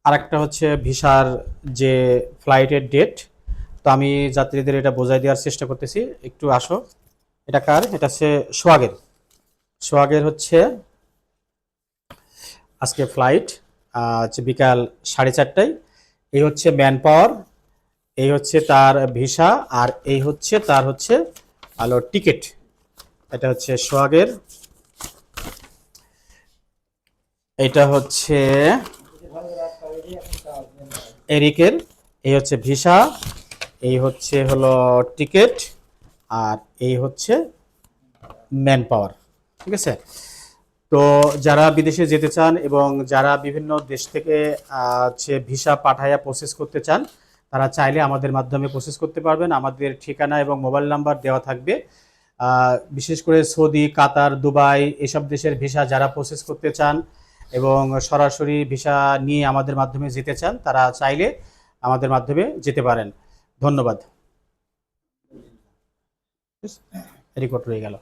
আরেকটা হচ্ছে ভিসার যে ফ্লাইটের ডেট। তো আমি যাত্রীদের এটা বোঝাই দেওয়ার চেষ্টা করতেছি, একটু আসো। এটা কার? এটা হচ্ছে সোহাগের। সোহাগের হচ্ছে আজকে ফ্লাইট হচ্ছে বিকাল 4:30টায়। এই হচ্ছে ম্যান পাওয়ার, এই হচ্ছে তার ভিসা, আর এই হচ্ছে তার হচ্ছে আলো টিকিট। এটা হচ্ছে সোহাগের, এটা হচ্ছে এরিকের। এই হচ্ছে ভিসা, এই হচ্ছে হলো টিকিট, আর এই হচ্ছে ম্যান পাওয়ার। ঠিক আছে। তো যারা বিদেশে যেতে চান এবং যারা বিভিন্ন দেশ থেকে হচ্ছে ভিসা পাঠায়া প্রসেস করতে চান, তারা চাইলে আমাদের মাধ্যমে প্রসেস করতে পারবেন। আমাদের ঠিকানা এবং মোবাইল নাম্বার দেওয়া থাকবে। বিশেষ করে সৌদি, কাতার, দুবাই এসব দেশের ভিসা যারা প্রসেস করতে চান এবং সরাসরি ভিসা নিয়ে আমাদের মাধ্যমে যেতে চান, তারা চাইলে আমাদের মাধ্যমে যেতে পারেন। ধন্যবাদ। রেকর্ড হয়ে গেল।